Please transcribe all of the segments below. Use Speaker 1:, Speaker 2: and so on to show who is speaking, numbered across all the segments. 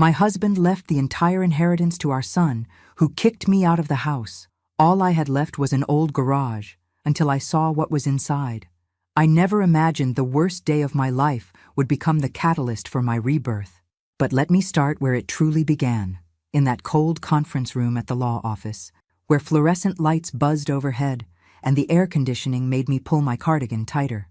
Speaker 1: My husband left the entire inheritance to our son, who kicked me out of the house. All I had left was an old garage, until I saw what was inside. I never imagined the worst day of my life would become the catalyst for my rebirth. But let me start where it truly began, in that cold conference room at the law office, where fluorescent lights buzzed overhead and the air conditioning made me pull my cardigan tighter.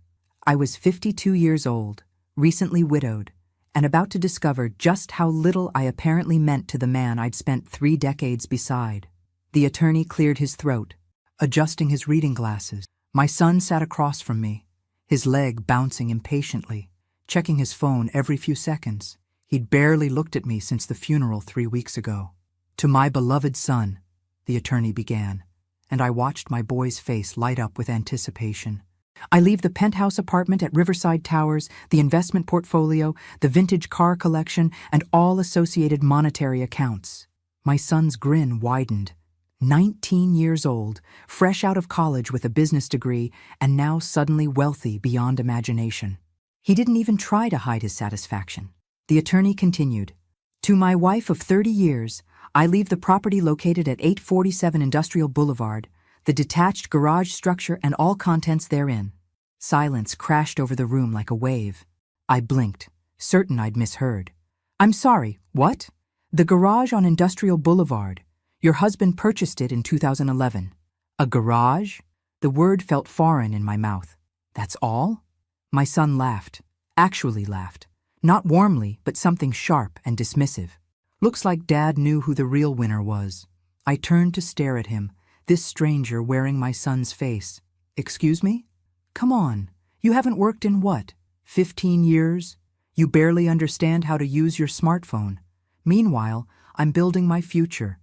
Speaker 1: I was 52 years old, recently widowed, and about to discover just how little I apparently meant to the man I'd spent 3 decades beside. The attorney cleared his throat, adjusting his reading glasses. My son sat across from me, his leg bouncing impatiently, checking his phone every few seconds. He'd barely looked at me since the funeral 3 weeks ago. "To my beloved son," the attorney began, and I watched my boy's face light up with anticipation. "I leave the penthouse apartment at Riverside Towers, the investment portfolio, the vintage car collection, and all associated monetary accounts." My son's grin widened. 19 years old, fresh out of college with a business degree, and now suddenly wealthy beyond imagination. He didn't even try to hide his satisfaction. The attorney continued, "To my wife of 30 years, I leave the property located at 847 Industrial Boulevard, the detached garage structure and all contents therein." Silence crashed over the room like a wave. I blinked, certain I'd misheard. "I'm sorry, what?" "The garage on Industrial Boulevard. Your husband purchased it in 2011. "A garage?" The word felt foreign in my mouth. "That's all?" My son laughed, actually laughed. Not warmly, but something sharp and dismissive. Looks like Dad knew who the real winner was. I turned to stare at him, this stranger wearing my son's face. "Excuse me? Come on, you haven't worked in what, 15 years? You barely understand how to use your smartphone. Meanwhile, I'm building my future."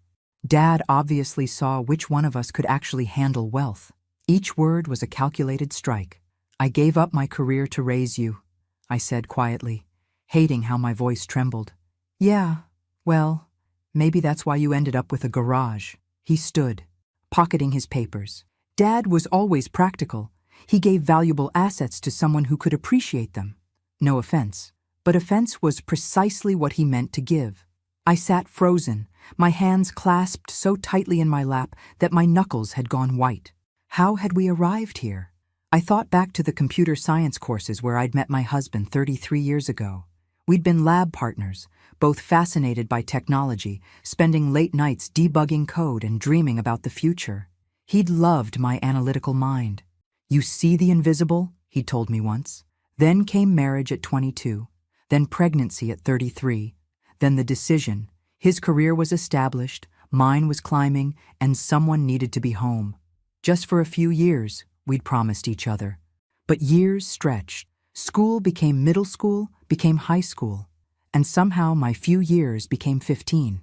Speaker 1: Dad obviously saw which one of us could actually handle wealth. Each word was a calculated strike. "I gave up my career to raise you," I said quietly, hating how my voice trembled. "Yeah, well, maybe that's why you ended up with a garage." He stood, pocketing his papers. Dad was always practical. He gave valuable assets to someone who could appreciate them. No offense, but offense was precisely what he meant to give. I sat frozen, my hands clasped so tightly in my lap that my knuckles had gone white. How had we arrived here? I thought back to the computer science courses where I'd met my husband 33 years ago. We'd been lab partners, both fascinated by technology, spending late nights debugging code and dreaming about the future. He'd loved my analytical mind. "You see the invisible," he told me once. Then came marriage at 22, then pregnancy at 33, then the decision. His career was established, mine was climbing, and someone needed to be home. Just for a few years, we'd promised each other. But years stretched. School became middle school, became high school, and somehow my few years became 15.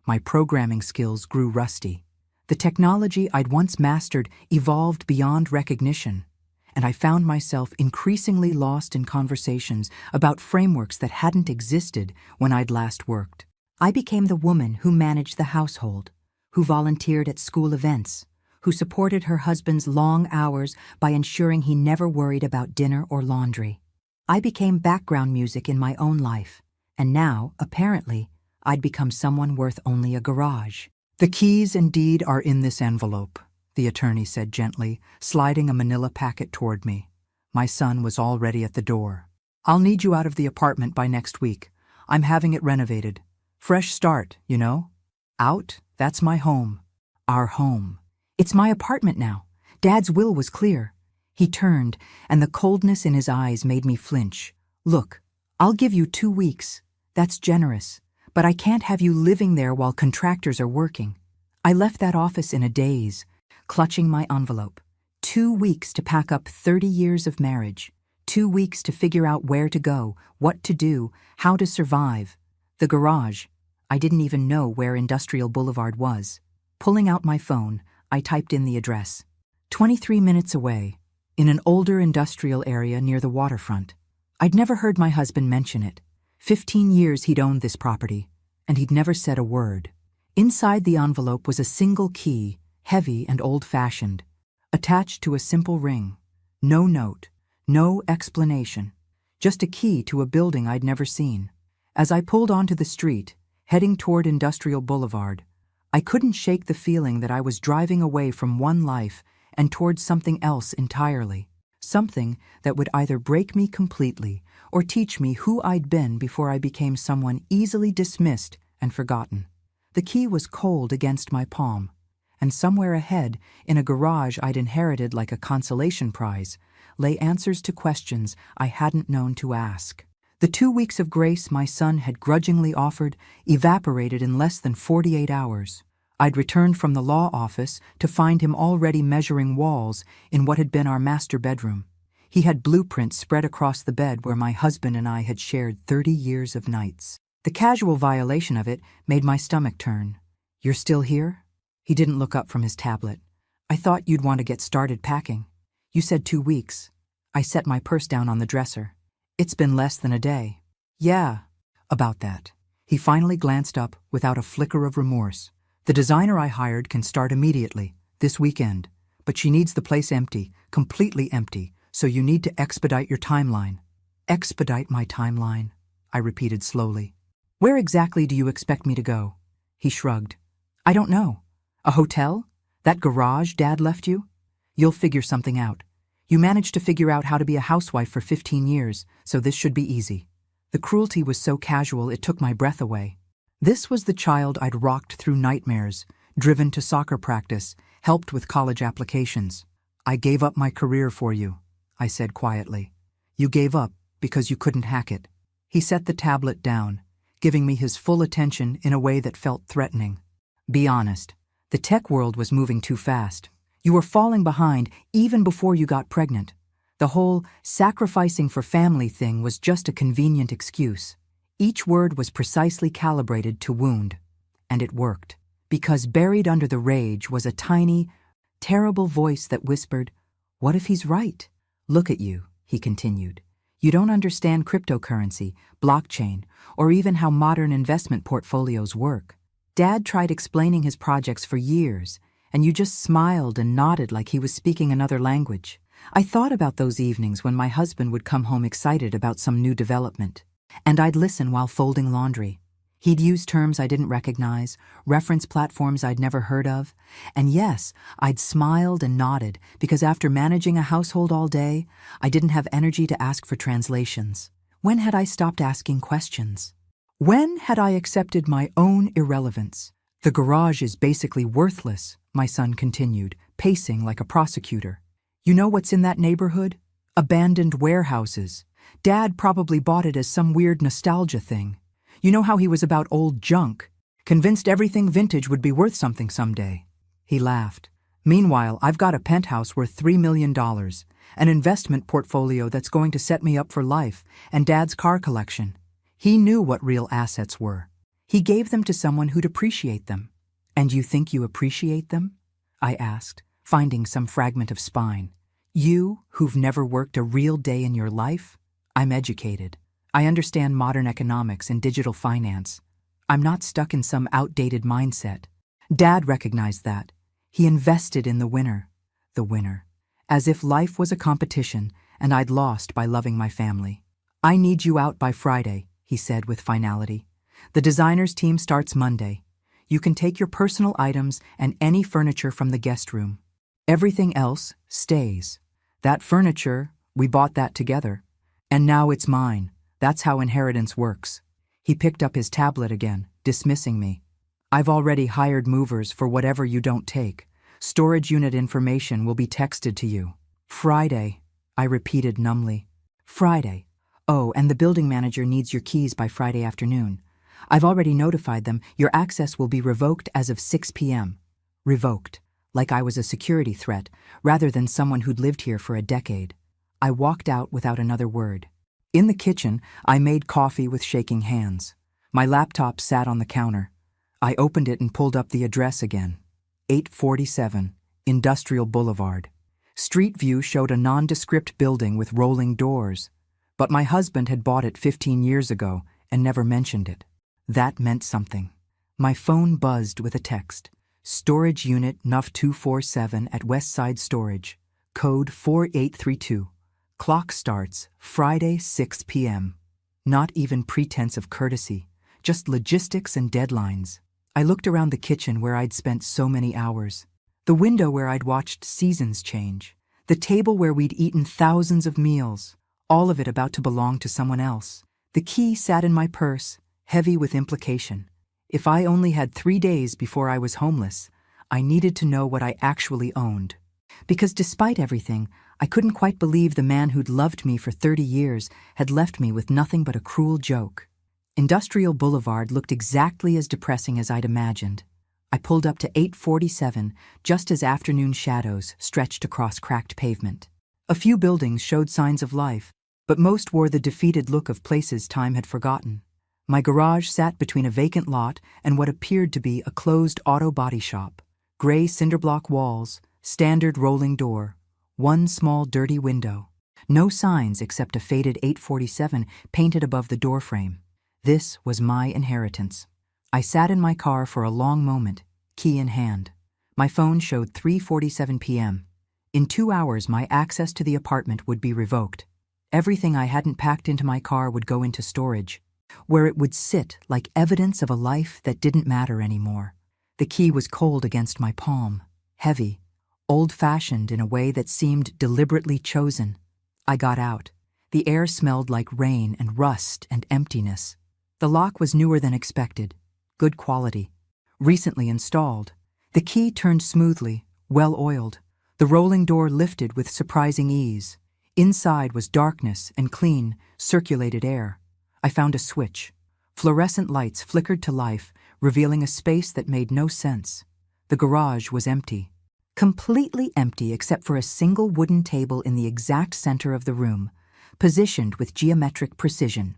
Speaker 1: My programming skills grew rusty. The technology I'd once mastered evolved beyond recognition, and I found myself increasingly lost in conversations about frameworks that hadn't existed when I'd last worked. I became the woman who managed the household, who volunteered at school events, who supported her husband's long hours by ensuring he never worried about dinner or laundry. I became background music in my own life, and now, apparently, I'd become someone worth only a garage. "The keys, indeed, are in this envelope," the attorney said gently, sliding a manila packet toward me. My son was already at the door. "I'll need you out of the apartment by next week. I'm having it renovated. Fresh start, you know? Out, that's my home. Our home. It's my apartment now. Dad's will was clear." He turned, and the coldness in his eyes made me flinch. "Look, I'll give you 2 weeks. That's generous. But I can't have you living there while contractors are working." I left that office in a daze, clutching my envelope. 2 weeks to pack up 30 years of marriage. 2 weeks to figure out where to go, what to do, how to survive. The garage. I didn't even know where Industrial Boulevard was. Pulling out my phone, I typed in the address. 23 minutes away, in an older industrial area near the waterfront. I'd never heard my husband mention it. 15 years he'd owned this property, and he'd never said a word. Inside the envelope was a single key, heavy and old-fashioned, attached to a simple ring. No note, no explanation, just a key to a building I'd never seen. As I pulled onto the street, heading toward Industrial Boulevard. I couldn't shake the feeling that I was driving away from one life and towards something else entirely. Something that would either break me completely or teach me who I'd been before I became someone easily dismissed and forgotten. The key was cold against my palm, and somewhere ahead, in a garage I'd inherited like a consolation prize, lay answers to questions I hadn't known to ask. The 2 weeks of grace my son had grudgingly offered evaporated in less than 48 hours. I'd returned from the law office to find him already measuring walls in what had been our master bedroom. He had blueprints spread across the bed where my husband and I had shared 30 years of nights. The casual violation of it made my stomach turn. "You're still here?" He didn't look up from his tablet. "I thought you'd want to get started packing. You said 2 weeks. I set my purse down on the dresser. It's been less than a day." "Yeah, about that." He finally glanced up without a flicker of remorse. "The designer I hired can start immediately, this weekend, but she needs the place empty, completely empty, so you need to expedite your timeline." "Expedite my timeline," I repeated slowly. "Where exactly do you expect me to go?" He shrugged. "I don't know. A hotel? That garage Dad left you? You'll figure something out. You managed to figure out how to be a housewife for 15 years, so this should be easy." The cruelty was so casual it took my breath away. This was the child I'd rocked through nightmares, driven to soccer practice, helped with college applications. "I gave up my career for you," I said quietly. "You gave up because you couldn't hack it." He set the tablet down, giving me his full attention in a way that felt threatening. "Be honest. The tech world was moving too fast. You were falling behind even before you got pregnant. The whole sacrificing for family thing was just a convenient excuse." Each word was precisely calibrated to wound. And it worked. Because buried under the rage was a tiny, terrible voice that whispered, "What if he's right? Look at you," he continued. "You don't understand cryptocurrency, blockchain, or even how modern investment portfolios work. Dad tried explaining his projects for years, and you just smiled and nodded like he was speaking another language." I thought about those evenings when my husband would come home excited about some new development, and I'd listen while folding laundry. He'd use terms I didn't recognize, reference platforms I'd never heard of, and yes, I'd smiled and nodded because after managing a household all day, I didn't have energy to ask for translations. When had I stopped asking questions? When had I accepted my own irrelevance? "The garage is basically worthless," my son continued, pacing like a prosecutor. "You know what's in that neighborhood? Abandoned warehouses. Dad probably bought it as some weird nostalgia thing. You know how he was about old junk, convinced everything vintage would be worth something someday." He laughed. "Meanwhile, I've got a penthouse worth $3 million, an investment portfolio that's going to set me up for life, and Dad's car collection." He knew what real assets were. He gave them to someone who'd appreciate them. "And you think you appreciate them?" I asked, finding some fragment of spine. "You, who've never worked a real day in your life?" "I'm educated. I understand modern economics and digital finance. I'm not stuck in some outdated mindset." Dad recognized that. He invested in the winner. The winner. As if life was a competition and I'd lost by loving my family. "I need you out by Friday," he said with finality. "The designers team starts Monday. You can take your personal items and any furniture from the guest room. Everything else stays. That furniture, we bought that together. And now it's mine. That's how inheritance works." He picked up his tablet again, dismissing me. "I've already hired movers for whatever you don't take. Storage unit information will be texted to you." "Friday," I repeated numbly. "Friday. Oh, and the building manager needs your keys by Friday afternoon. I've already notified them your access will be revoked as of 6 p.m. Revoked, like I was a security threat, rather than someone who'd lived here for a decade. I walked out without another word. In the kitchen, I made coffee with shaking hands. My laptop sat on the counter. I opened it and pulled up the address again. 847 Industrial Boulevard. Street view showed a nondescript building with rolling doors, but my husband had bought it 15 years ago and never mentioned it. That meant something. My phone buzzed with a text. "Storage unit NUF 247 at Westside Storage. Code 4832. Clock starts Friday 6 p.m. Not even pretense of courtesy. just logistics and deadlines. I looked around the kitchen where I'd spent so many hours, the window where I'd watched seasons change, the table where we'd eaten thousands of meals, all of it about to belong to someone else. The key sat in my purse, heavy with implication. If I only had 3 days before I was homeless, I needed to know what I actually owned. Because despite everything, I couldn't quite believe the man who'd loved me for 30 years had left me with nothing but a cruel joke. Industrial Boulevard looked exactly as depressing as I'd imagined. I pulled up to 847 just as afternoon shadows stretched across cracked pavement. A few buildings showed signs of life, but most wore the defeated look of places time had forgotten. My garage sat between a vacant lot and what appeared to be a closed auto body shop. Gray cinderblock walls, standard rolling door, one small dirty window. No signs except a faded 847 painted above the doorframe. This was my inheritance. I sat in my car for a long moment, key in hand. My phone showed 3:47 p.m. In 2 hours, my access to the apartment would be revoked. Everything I hadn't packed into my car would go into storage, where it would sit like evidence of a life that didn't matter anymore. The key was cold against my palm, heavy, old-fashioned in a way that seemed deliberately chosen. I got out. The air smelled like rain and rust and emptiness. The lock was newer than expected, good quality, recently installed. The key turned smoothly, well-oiled. The rolling door lifted with surprising ease. Inside was darkness and clean, circulated air. I found a switch. Fluorescent lights flickered to life, revealing a space that made no sense. The garage was empty. Completely empty except for a single wooden table in the exact center of the room, positioned with geometric precision.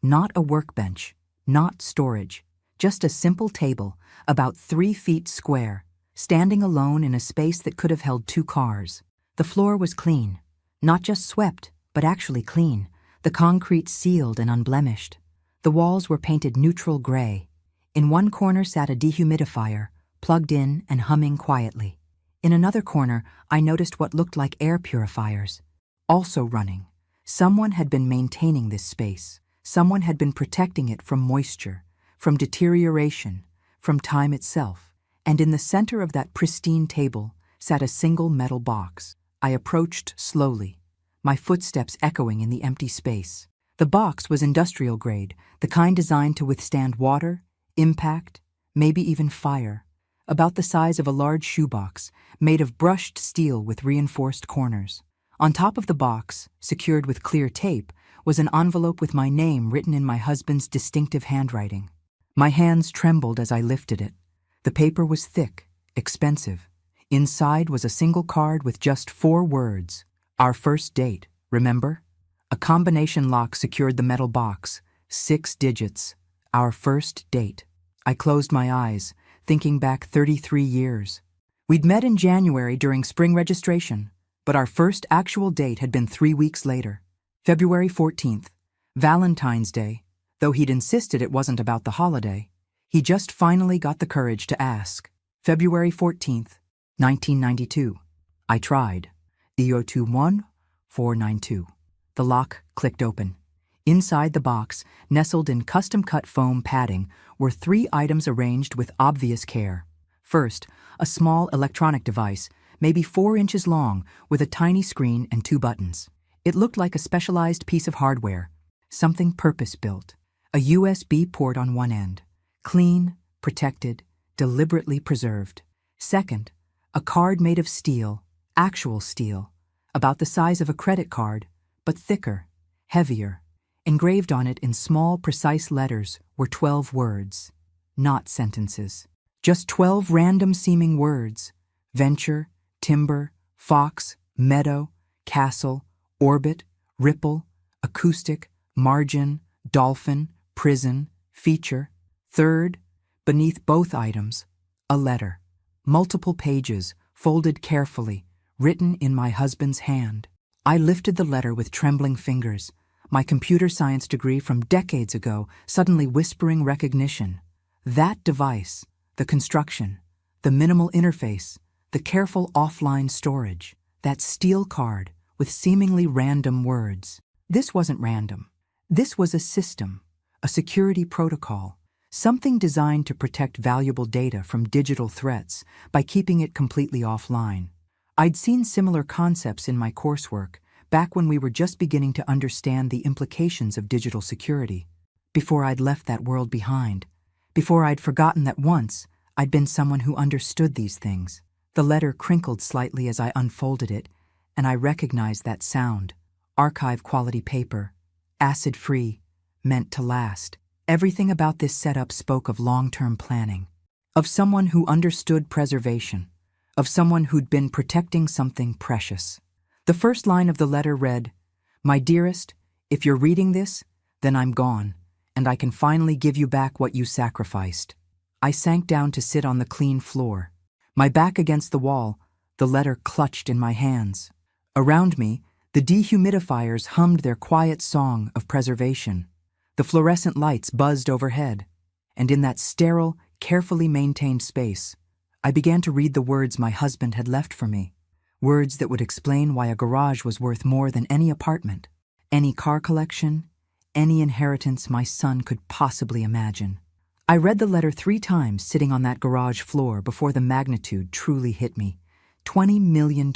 Speaker 1: Not a workbench, not storage, just a simple table, about 3 feet square, standing alone in a space that could have held 2 cars. The floor was clean, not just swept, but actually clean, the concrete sealed and unblemished. The walls were painted neutral gray. In one corner sat a dehumidifier, plugged in and humming quietly. In another corner, I noticed what looked like air purifiers, also running. Someone had been maintaining this space. Someone had been protecting it from moisture, from deterioration, from time itself. And in the center of that pristine table sat a single metal box. I approached slowly, my footsteps echoing in the empty space. The box was industrial grade, the kind designed to withstand water, impact, maybe even fire. About the size of a large shoebox, made of brushed steel with reinforced corners. On top of the box, secured with clear tape, was an envelope with my name written in my husband's distinctive handwriting. My hands trembled as I lifted it. The paper was thick, expensive. Inside was a single card with just 4 words. Our first date, remember? A combination lock secured the metal box. 6 digits. Our first date. I closed my eyes, thinking back 33 years. We'd met in January during spring registration, but our first actual date had been 3 weeks later. February 14th, Valentine's Day. Though he'd insisted it wasn't about the holiday, he just finally got the courage to ask. February 14th, 1992. I tried. EO21492. The lock clicked open. Inside the box, nestled in custom-cut foam padding, were 3 items arranged with obvious care. First, a small electronic device, maybe 4 inches long, with a tiny screen and 2 buttons. It looked like a specialized piece of hardware, something purpose-built. A USB port on one end, clean, protected, deliberately preserved. Second, a card made of steel, actual steel, about the size of a credit card, but thicker, heavier. Engraved on it in small, precise letters were 12 words, not sentences. Just 12 random-seeming words: venture, timber, fox, meadow, castle, orbit, ripple, acoustic, margin, dolphin, prison, feature. Third, beneath both items, a letter. Multiple pages, folded carefully, written in my husband's hand. I lifted the letter with trembling fingers, my computer science degree from decades ago suddenly whispering recognition. That device, the construction, the minimal interface, the careful offline storage, that steel card with seemingly random words. This wasn't random. This was a system, a security protocol, something designed to protect valuable data from digital threats by keeping it completely offline. I'd seen similar concepts in my coursework back when we were just beginning to understand the implications of digital security, before I'd left that world behind, before I'd forgotten that once I'd been someone who understood these things. The letter crinkled slightly as I unfolded it, and I recognized that sound. Archive-quality paper, acid-free, meant to last. Everything about this setup spoke of long-term planning, of someone who understood preservation, of someone who'd been protecting something precious. The first line of the letter read, "My dearest, if you're reading this, then I'm gone, and I can finally give you back what you sacrificed." I sank down to sit on the clean floor, my back against the wall, the letter clutched in my hands. Around me, the dehumidifiers hummed their quiet song of preservation. The fluorescent lights buzzed overhead, and in that sterile, carefully maintained space, I began to read the words my husband had left for me, words that would explain why a garage was worth more than any apartment, any car collection, any inheritance my son could possibly imagine. I read the letter 3 times sitting on that garage floor before the magnitude truly hit me. $20 million,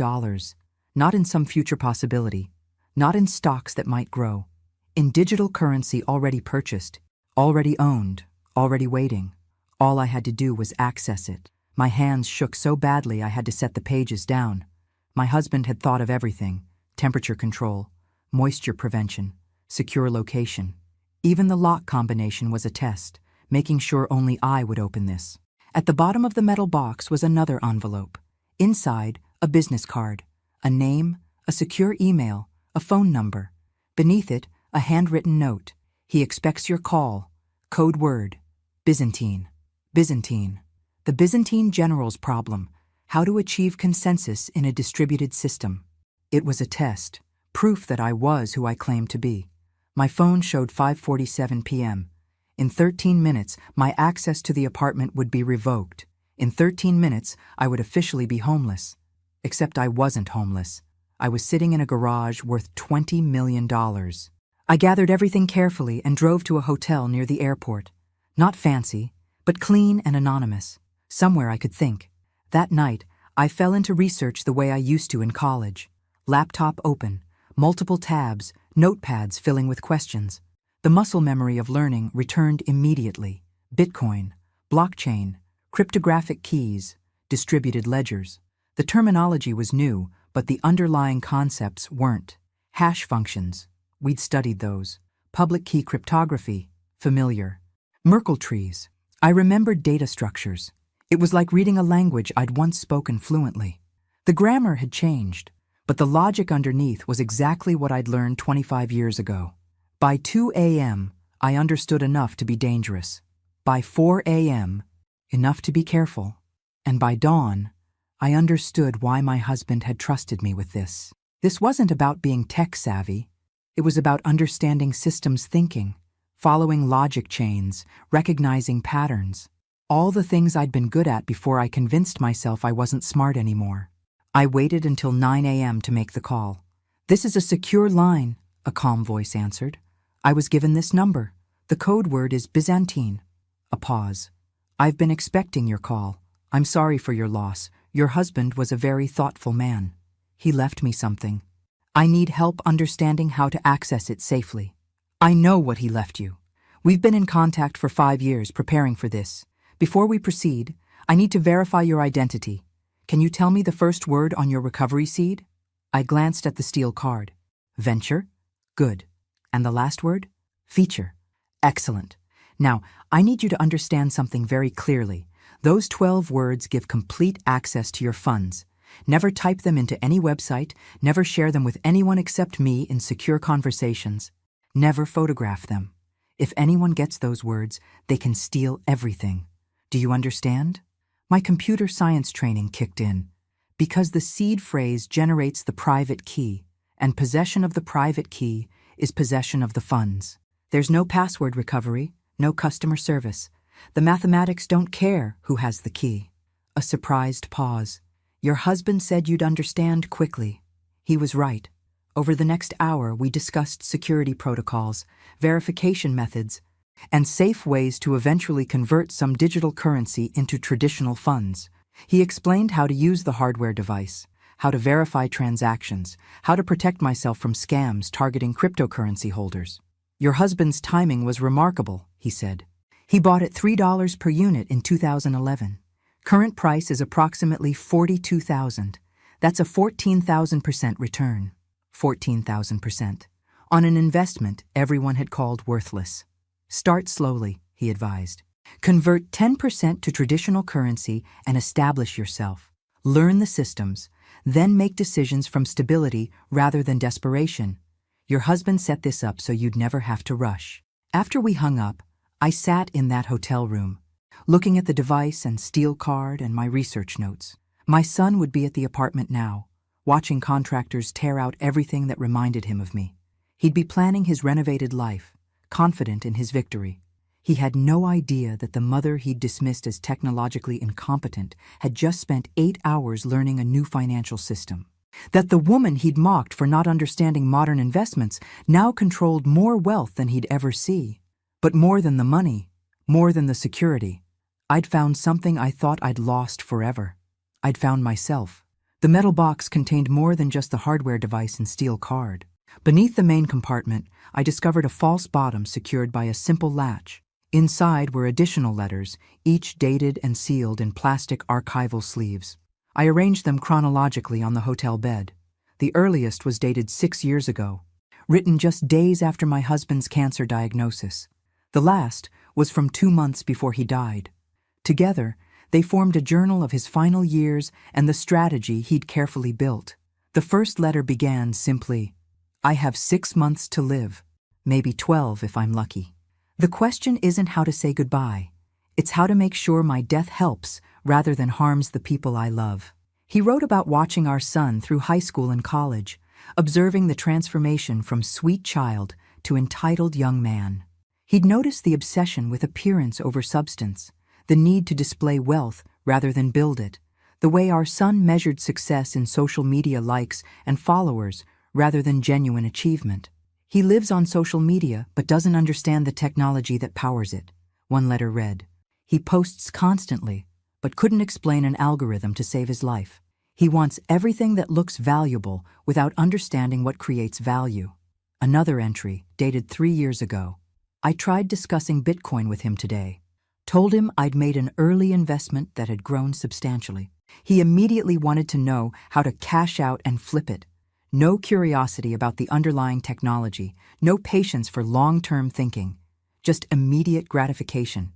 Speaker 1: not in some future possibility, not in stocks that might grow, in digital currency already purchased, already owned, already waiting. All I had to do was access it. My hands shook so badly I had to set the pages down. My husband had thought of everything: temperature control, moisture prevention, secure location. Even the lock combination was a test, making sure only I would open this. At the bottom of the metal box was another envelope. Inside, a business card, a name, a secure email, a phone number. Beneath it, a handwritten note. "He expects your call. Code word: Byzantine." Byzantine. The Byzantine general's problem: how to achieve consensus in a distributed system. It was a test, proof that I was who I claimed to be. My phone showed 5:47 p.m. In 13 minutes, my access to the apartment would be revoked. In 13 minutes, I would officially be homeless. Except I wasn't homeless. I was sitting in a garage worth $20 million. I gathered everything carefully and drove to a hotel near the airport. Not fancy, but clean and anonymous. Somewhere I could think. That night, I fell into research the way I used to in college. Laptop open, multiple tabs, notepads filling with questions. The muscle memory of learning returned immediately. Bitcoin, blockchain, cryptographic keys, distributed ledgers. The terminology was new, but the underlying concepts weren't. Hash functions. We'd studied those. Public key cryptography. Familiar. Merkle trees. I remembered data structures. It was like reading a language I'd once spoken fluently. The grammar had changed, but the logic underneath was exactly what I'd learned 25 years ago. By 2 a.m., I understood enough to be dangerous. By 4 a.m., enough to be careful. And by dawn, I understood why my husband had trusted me with this. This wasn't about being tech-savvy. It was about understanding systems thinking, following logic chains, recognizing patterns. All the things I'd been good at before I convinced myself I wasn't smart anymore. I waited until 9 a.m. to make the call. "This is a secure line," a calm voice answered. "I was given this number. The code word is Byzantine." A pause. "I've been expecting your call. I'm sorry for your loss. Your husband was a very thoughtful man. He left me something. I need help understanding how to access it safely." "I know what he left you. We've been in contact for 5 years preparing for this. Before we proceed, I need to verify your identity. Can you tell me the first word on your recovery seed?" I glanced at the steel card. "Venture? Good. And the last word? Feature. Excellent. Now, I need you to understand something very clearly. Those 12 words give complete access to your funds. Never type them into any website, never share them with anyone except me in secure conversations. Never photograph them. If anyone gets those words, they can steal everything. Do you understand?" My computer science training kicked in. Because the seed phrase generates the private key, and possession of the private key is possession of the funds. There's no password recovery, no customer service. The mathematics don't care who has the key. A surprised pause. "Your husband said you'd understand quickly." He was right. Over the next hour, we discussed security protocols, verification methods, and safe ways to eventually convert some digital currency into traditional funds. He explained how to use the hardware device, how to verify transactions, how to protect myself from scams targeting cryptocurrency holders. Your husband's timing was remarkable, he said. He bought at $3 per unit in 2011. Current price is approximately $42,000. That's a 14,000% return. 14,000%. On an investment everyone had called worthless. Start slowly, he advised. Convert 10% to traditional currency and establish yourself. Learn the systems, then make decisions from stability rather than desperation. Your husband set this up so you'd never have to rush. After we hung up, I sat in that hotel room, looking at the device and steel card and my research notes. My son would be at the apartment now, watching contractors tear out everything that reminded him of me. He'd be planning his renovated life, confident in his victory. He had no idea that the mother he'd dismissed as technologically incompetent had just spent 8 hours learning a new financial system. That the woman he'd mocked for not understanding modern investments now controlled more wealth than he'd ever see. But more than the money, more than the security, I'd found something I thought I'd lost forever. I'd found myself. The metal box contained more than just the hardware device and steel card. Beneath the main compartment, I discovered a false bottom secured by a simple latch. Inside were additional letters, each dated and sealed in plastic archival sleeves. I arranged them chronologically on the hotel bed. The earliest was dated 6 years ago, written just days after my husband's cancer diagnosis. The last was from 2 months before he died. Together, they formed a journal of his final years and the strategy he'd carefully built. The first letter began simply, "I have 6 months to live, maybe 12 if I'm lucky. The question isn't how to say goodbye. It's how to make sure my death helps rather than harms the people I love." He wrote about watching our son through high school and college, observing the transformation from sweet child to entitled young man. He'd noticed the obsession with appearance over substance, the need to display wealth rather than build it, the way our son measured success in social media likes and followers rather than genuine achievement. He lives on social media but doesn't understand the technology that powers it, one letter read. He posts constantly, but couldn't explain an algorithm to save his life. He wants everything that looks valuable without understanding what creates value. Another entry, dated 3 years ago. I tried discussing Bitcoin with him today. Told him I'd made an early investment that had grown substantially. He immediately wanted to know how to cash out and flip it. No curiosity about the underlying technology, no patience for long-term thinking, just immediate gratification.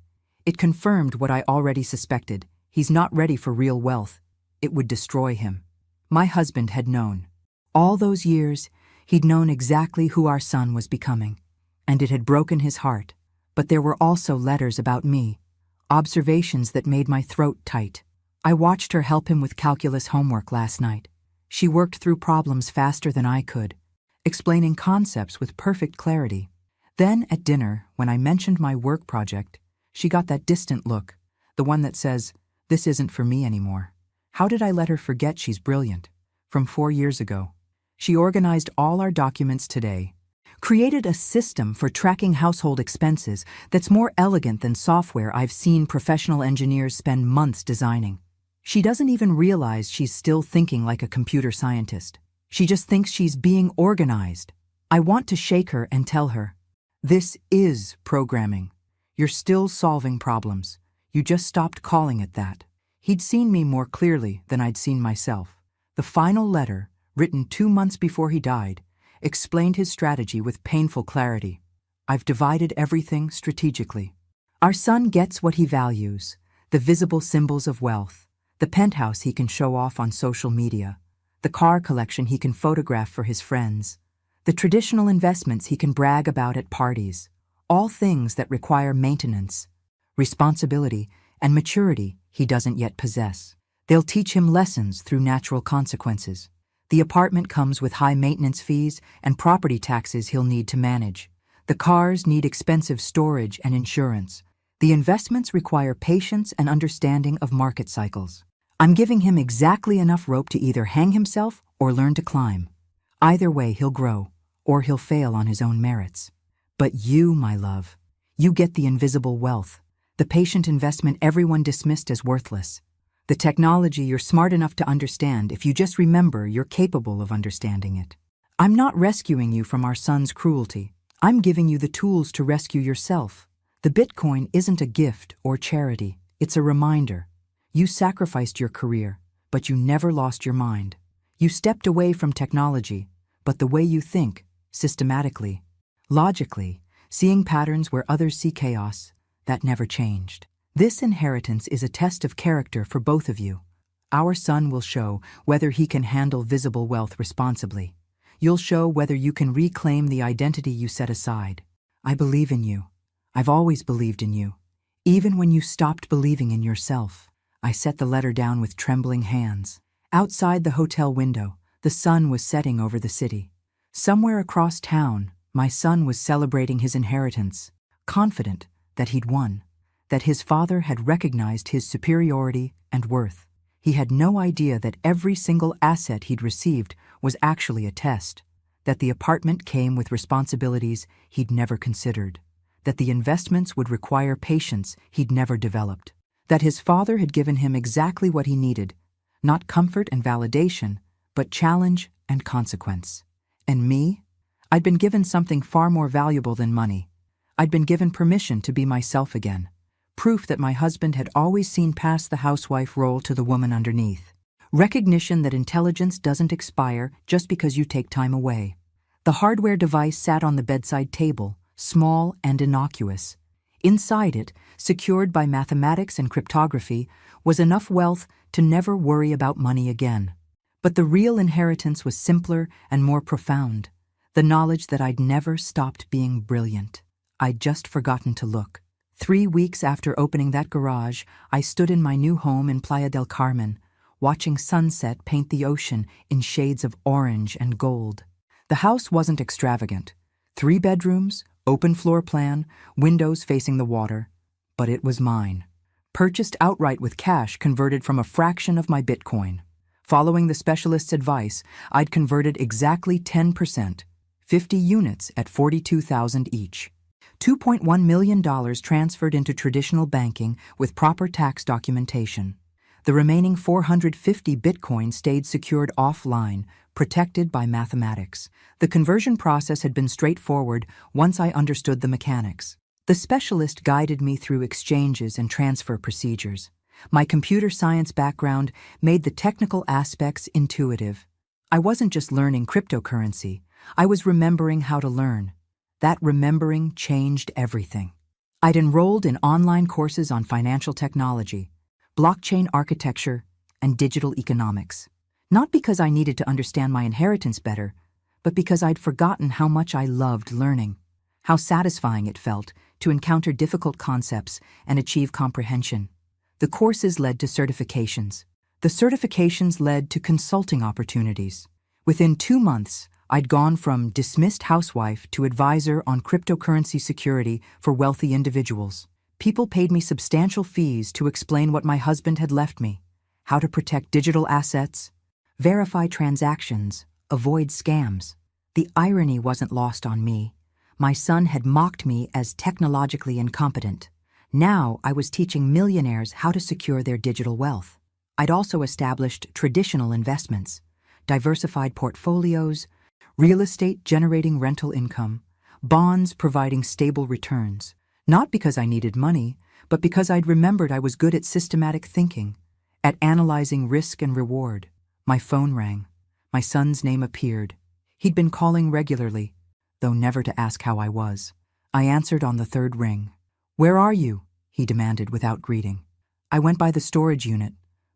Speaker 1: It confirmed what I already suspected. He's not ready for real wealth. It would destroy him. My husband had known. All those years, he'd known exactly who our son was becoming, and it had broken his heart. But there were also letters about me, observations that made my throat tight. I watched her help him with calculus homework last night. She worked through problems faster than I could, explaining concepts with perfect clarity. Then at dinner, when I mentioned my work project, she got that distant look, the one that says, "This isn't for me anymore." How did I let her forget she's brilliant? From 4 years ago. She organized all our documents today, created a system for tracking household expenses that's more elegant than software I've seen professional engineers spend months designing. She doesn't even realize she's still thinking like a computer scientist. She just thinks she's being organized. I want to shake her and tell her, "This is programming. You're still solving problems. You just stopped calling it that." He'd seen me more clearly than I'd seen myself. The final letter, written 2 months before he died, explained his strategy with painful clarity. I've divided everything strategically. Our son gets what he values, the visible symbols of wealth, the penthouse he can show off on social media, the car collection he can photograph for his friends, the traditional investments he can brag about at parties, all things that require maintenance, responsibility, and maturity he doesn't yet possess. They'll teach him lessons through natural consequences. The apartment comes with high maintenance fees and property taxes he'll need to manage. The cars need expensive storage and insurance. The investments require patience and understanding of market cycles. I'm giving him exactly enough rope to either hang himself or learn to climb. Either way, he'll grow, or he'll fail on his own merits. But you, my love, You get the invisible wealth, the patient investment everyone dismissed as worthless, the technology you're smart enough to understand if you just remember you're capable of understanding it. I'm not rescuing you from our son's cruelty. I'm giving you the tools to rescue yourself. The Bitcoin isn't a gift or charity. It's a reminder. You sacrificed your career, but you never lost your mind. You stepped away from technology, but the way you think, systematically, logically, seeing patterns where others see chaos, that never changed. This inheritance is a test of character for both of you. Our son will show whether he can handle visible wealth responsibly. You'll show whether you can reclaim the identity you set aside. I believe in you. I've always believed in you, even when you stopped believing in yourself. I set the letter down with trembling hands. Outside the hotel window, the sun was setting over the city. Somewhere across town, my son was celebrating his inheritance, confident that he'd won, that his father had recognized his superiority and worth. He had no idea that every single asset he'd received was actually a test, that the apartment came with responsibilities he'd never considered, that the investments would require patience he'd never developed, that his father had given him exactly what he needed, not comfort and validation, but challenge and consequence. And me? I'd been given something far more valuable than money. I'd been given permission to be myself again, proof that my husband had always seen past the housewife role to the woman underneath. Recognition that intelligence doesn't expire just because you take time away. The hardware device sat on the bedside table, small and innocuous. Inside it, secured by mathematics and cryptography, was enough wealth to never worry about money again. But the real inheritance was simpler and more profound. The knowledge that I'd never stopped being brilliant. I'd just forgotten to look. 3 weeks after opening that garage, I stood in my new home in Playa del Carmen, watching sunset paint the ocean in shades of orange and gold. The house wasn't extravagant. 3 bedrooms, open floor plan, windows facing the water. But it was mine. Purchased outright with cash converted from a fraction of my Bitcoin. Following the specialist's advice, I'd converted exactly 10%, 50 units at $42,000 each. $2.1 million transferred into traditional banking with proper tax documentation. The remaining 450 Bitcoin stayed secured offline, protected by mathematics. The conversion process had been straightforward once I understood the mechanics. The specialist guided me through exchanges and transfer procedures. My computer science background made the technical aspects intuitive. I wasn't just learning cryptocurrency, I was remembering how to learn. That remembering changed everything. I'd enrolled in online courses on financial technology, blockchain architecture, and digital economics. Not because I needed to understand my inheritance better, but because I'd forgotten how much I loved learning, how satisfying it felt to encounter difficult concepts and achieve comprehension. The courses led to certifications. The certifications led to consulting opportunities. Within 2 months, I'd gone from dismissed housewife to advisor on cryptocurrency security for wealthy individuals. People paid me substantial fees to explain what my husband had left me, how to protect digital assets, verify transactions, avoid scams. The irony wasn't lost on me. My son had mocked me as technologically incompetent. Now I was teaching millionaires how to secure their digital wealth. I'd also established traditional investments, diversified portfolios, real estate generating rental income, bonds providing stable returns. Not because I needed money, but because I'd remembered I was good at systematic thinking, at analyzing risk and reward. My phone rang. My son's name appeared. He'd been calling regularly, though never to ask how I was. I answered on the 3rd ring. "Where are you?" he demanded without greeting. "I went by the storage unit.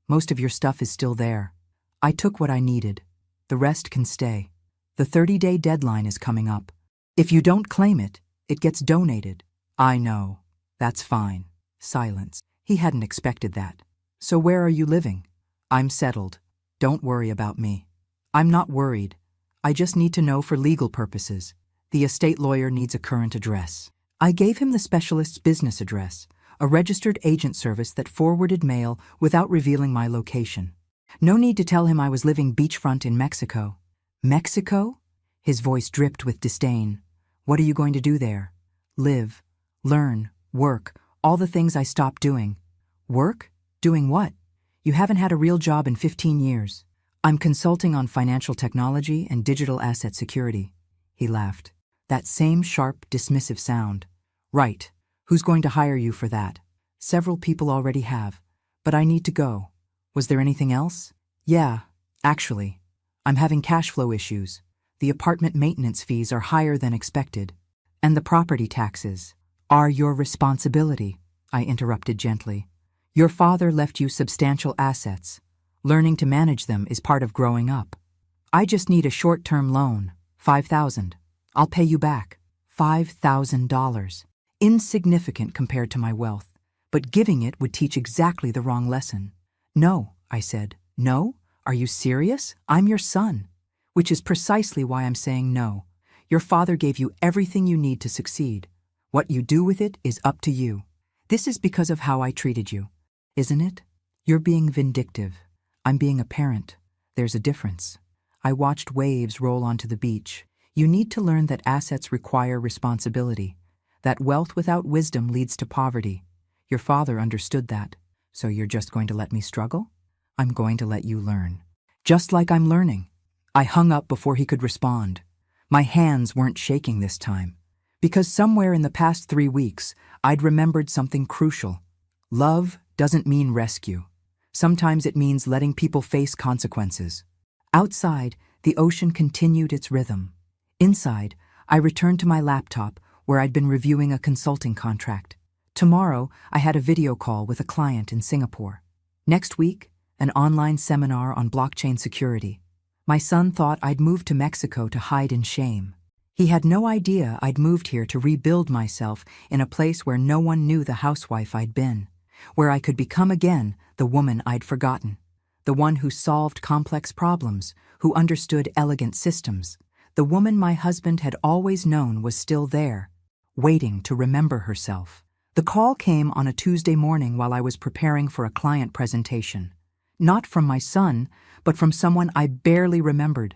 Speaker 1: Most of your stuff is still there. I took what I needed. The rest can stay. The 30-day deadline is coming up. If you don't claim it, it gets donated." "I know. That's fine." Silence. He hadn't expected that. "So where are you living?" "I'm settled. Don't worry about me." "I'm not worried. I just need to know for legal purposes. The estate lawyer needs a current address." I gave him the specialist's business address, a registered agent service that forwarded mail without revealing my location. No need to tell him I was living beachfront in Mexico. "Mexico?" His voice dripped with disdain. "What are you going to do there?" "Live. Learn, work, all the things I stopped doing. Work? Doing what? You haven't had a real job in 15 years. I'm consulting on financial technology and digital asset security. He laughed. That same sharp, dismissive sound. Right. Who's going to hire you for that? Several people already have. But I need to go. Was there anything else? Yeah, actually. I'm having cash flow issues. The apartment maintenance fees are higher than expected. And the property taxes are your responsibility, I interrupted gently. Your father left you substantial assets. Learning to manage them is part of growing up. I just need a short-term loan, $5,000. I'll pay you back. $5,000. Insignificant compared to my wealth, but giving it would teach exactly the wrong lesson. No, I said. No? Are you serious? I'm your son. Which is precisely why I'm saying no. Your father gave you everything you need to succeed. What you do with it is up to you. This is because of how I treated you, isn't it? You're being vindictive. I'm being a parent. There's a difference. I watched waves roll onto the beach. You need to learn that assets require responsibility, that wealth without wisdom leads to poverty. Your father understood that. So you're just going to let me struggle? I'm going to let you learn. Just like I'm learning. I hung up before he could respond. My hands weren't shaking this time, because somewhere in the past 3 weeks, I'd remembered something crucial. Love doesn't mean rescue. Sometimes it means letting people face consequences. Outside, the ocean continued its rhythm. Inside, I returned to my laptop where I'd been reviewing a consulting contract. Tomorrow, I had a video call with a client in Singapore. Next week, an online seminar on blockchain security. My son thought I'd moved to Mexico to hide in shame. He had no idea I'd moved here to rebuild myself in a place where no one knew the housewife I'd been, where I could become again the woman I'd forgotten, the one who solved complex problems, who understood elegant systems. The woman my husband had always known was still there, waiting to remember herself. The call came on a Tuesday morning while I was preparing for a client presentation. Not from my son, but from someone I barely remembered,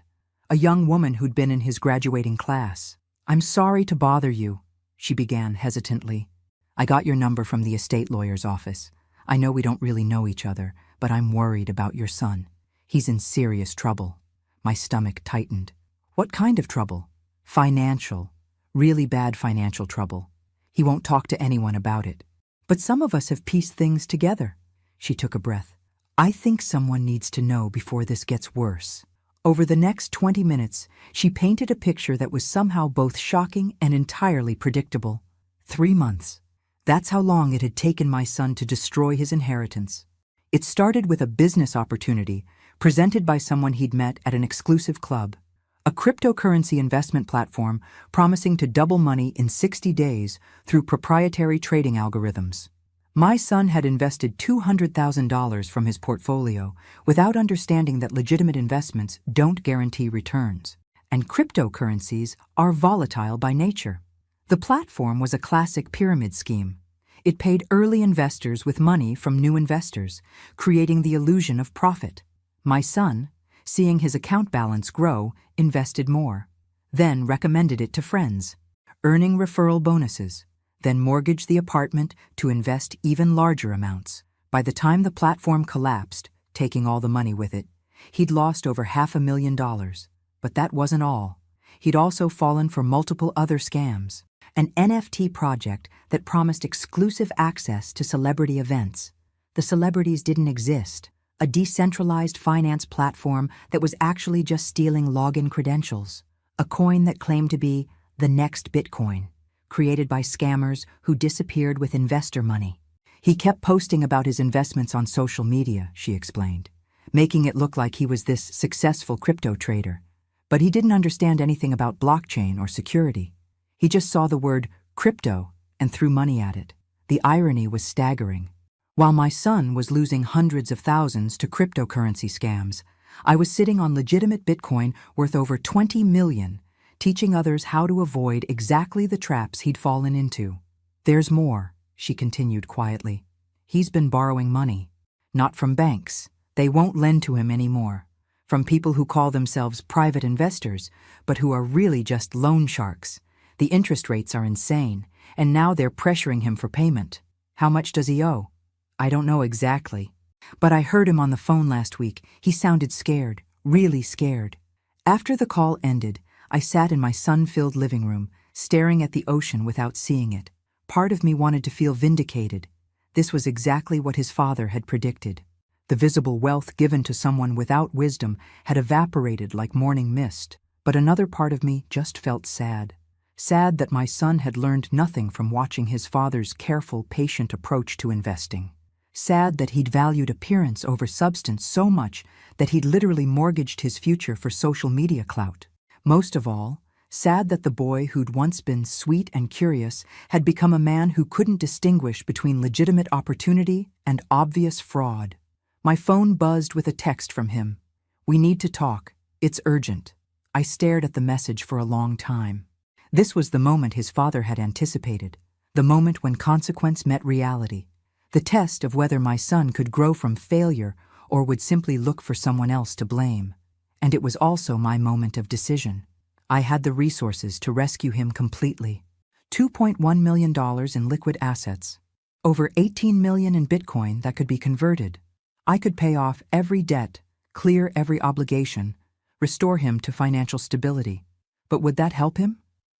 Speaker 1: a young woman who'd been in his graduating class. I'm sorry to bother you, she began hesitantly. I got your number from the estate lawyer's office. I know we don't really know each other, but I'm worried about your son. He's in serious trouble. My stomach tightened. What kind of trouble? Financial. Really bad financial trouble. He won't talk to anyone about it. But some of us have pieced things together. She took a breath. I think someone needs to know before this gets worse. Over the next 20 minutes, she painted a picture that was somehow both shocking and entirely predictable. 3 months. That's how long it had taken my son to destroy his inheritance. It started with a business opportunity presented by someone he'd met at an exclusive club, a cryptocurrency investment platform promising to double money in 60 days through proprietary trading algorithms. My son had invested $200,000 from his portfolio without understanding that legitimate investments don't guarantee returns, and cryptocurrencies are volatile by nature. The platform was a classic pyramid scheme. It paid early investors with money from new investors, creating the illusion of profit. My son, seeing his account balance grow, invested more, then recommended it to friends, earning referral bonuses, then mortgaged the apartment to invest even larger amounts. By the time the platform collapsed, taking all the money with it, he'd lost over $500,000. But that wasn't all. He'd also fallen for multiple other scams. An NFT project that promised exclusive access to celebrity events. The celebrities didn't exist. A decentralized finance platform that was actually just stealing login credentials. A coin that claimed to be the next Bitcoin, created by scammers who disappeared with investor money. He kept posting about his investments on social media, she explained, making it look like he was this successful crypto trader. But he didn't understand anything about blockchain or security. He just saw the word crypto and threw money at it. The irony was staggering. While my son was losing hundreds of thousands to cryptocurrency scams, I was sitting on legitimate Bitcoin worth over 20 million, teaching others how to avoid exactly the traps he'd fallen into. There's more, she continued quietly. He's been borrowing money. Not from banks. They won't lend to him anymore. From people who call themselves private investors, but who are really just loan sharks. The interest rates are insane, and now they're pressuring him for payment. How much does he owe? I don't know exactly. But I heard him on the phone last week. He sounded scared, really scared. After the call ended, I sat in my sun-filled living room, staring at the ocean without seeing it. Part of me wanted to feel vindicated. This was exactly what his father had predicted. The visible wealth given to someone without wisdom had evaporated like morning mist. But another part of me just felt sad. Sad that my son had learned nothing from watching his father's careful, patient approach to investing. Sad that he'd valued appearance over substance so much that he'd literally mortgaged his future for social media clout. Most of all, sad that the boy who'd once been sweet and curious had become a man who couldn't distinguish between legitimate opportunity and obvious fraud. My phone buzzed with a text from him. "We need to talk. It's urgent." I stared at the message for a long time. This was the moment his father had anticipated, the moment when consequence met reality, the test of whether my son could grow from failure or would simply look for someone else to blame. And it was also my moment of decision. I had the resources to rescue him completely. $2.1 million in liquid assets, over $18 million in Bitcoin that could be converted. I could pay off every debt, clear every obligation, restore him to financial stability. But would that help him?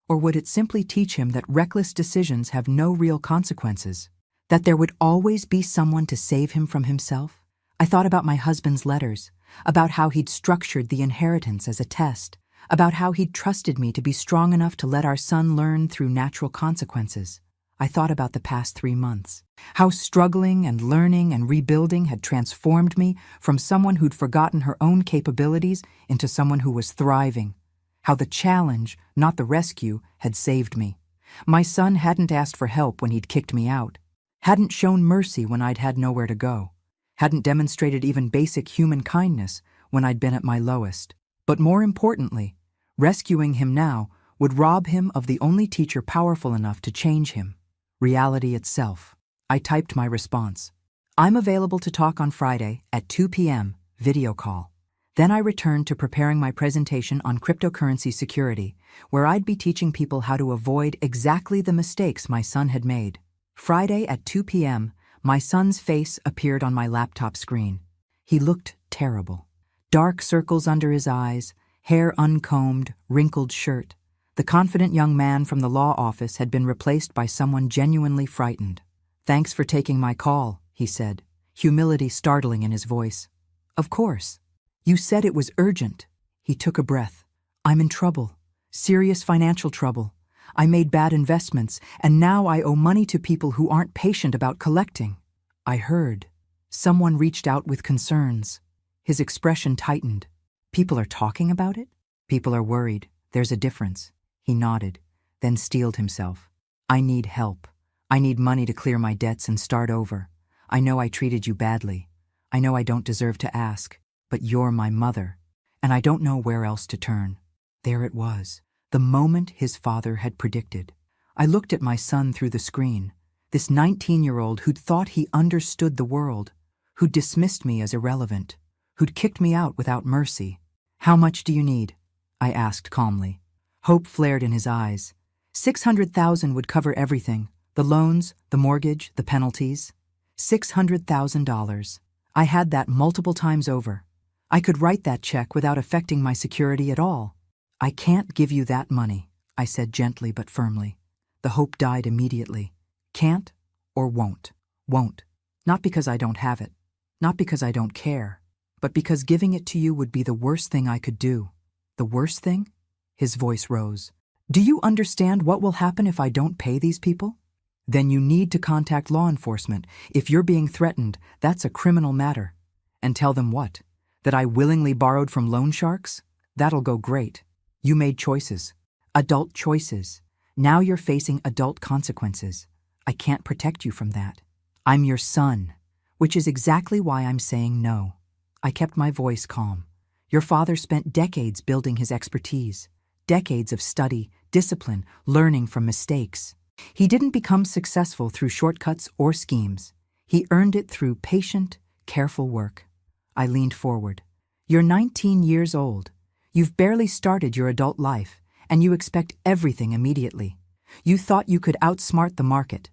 Speaker 1: Or would it simply teach him that reckless decisions have no real consequences? That there would always be someone to save him from himself? I thought about my husband's letters, about how he'd structured the inheritance as a test, about how he'd trusted me to be strong enough to let our son learn through natural consequences. I thought about the past 3 months, how struggling and learning and rebuilding had transformed me from someone who'd forgotten her own capabilities into someone who was thriving, how the challenge, not the rescue, had saved me. My son hadn't asked for help when he'd kicked me out, hadn't shown mercy when I'd had nowhere to go, hadn't demonstrated even basic human kindness when I'd been at my lowest. But more importantly, rescuing him now would rob him of the only teacher powerful enough to change him, reality itself. I typed my response. "I'm available to talk on Friday at 2 p.m., video call." Then I returned to preparing my presentation on cryptocurrency security, where I'd be teaching people how to avoid exactly the mistakes my son had made. Friday at 2 p.m., my son's face appeared on my laptop screen. He looked terrible. Dark circles under his eyes, hair uncombed, wrinkled shirt. The confident young man from the law office had been replaced by someone genuinely frightened. "Thanks for taking my call," he said, humility startling in his voice. "Of course. You said it was urgent." He took a breath. "I'm in trouble. Serious financial trouble. I made bad investments, and now I owe money to people who aren't patient about collecting." I heard. Someone reached out with concerns. His expression tightened. "People are talking about it? People are worried. There's a difference." He nodded, then steeled himself. "I need help. I need money to clear my debts and start over. I know I treated you badly. I know I don't deserve to ask, but you're my mother, and I don't know where else to turn." There it was, the moment his father had predicted. I looked at my son through the screen, this 19-year-old who'd thought he understood the world, who'd dismissed me as irrelevant, who'd kicked me out without mercy. "How much do you need?" I asked calmly. Hope flared in his eyes. $600,000 would cover everything, the loans, the mortgage, the penalties. $600,000. I had that multiple times over. I could write that check without affecting my security at all. "I can't give you that money," I said gently but firmly. The hope died immediately. Can't or won't. Won't. Not because I don't have it. Not because I don't care. But because giving it to you would be the worst thing I could do. The worst thing? His voice rose. "Do you understand what will happen if I don't pay these people? Then you need to contact law enforcement. If you're being threatened, that's a criminal matter. And tell them what? That I willingly borrowed from loan sharks? That'll go great. You made choices. Adult choices. Now you're facing adult consequences. I can't protect you from that. I'm your son, which is exactly why I'm saying no." I kept my voice calm. Your father spent decades building his expertise, decades of study, discipline, learning from mistakes. He didn't become successful through shortcuts or schemes. He earned it through patient, careful work. I leaned forward. "You're 19 years old. You've barely started your adult life, and you expect everything immediately. You thought you could outsmart the market,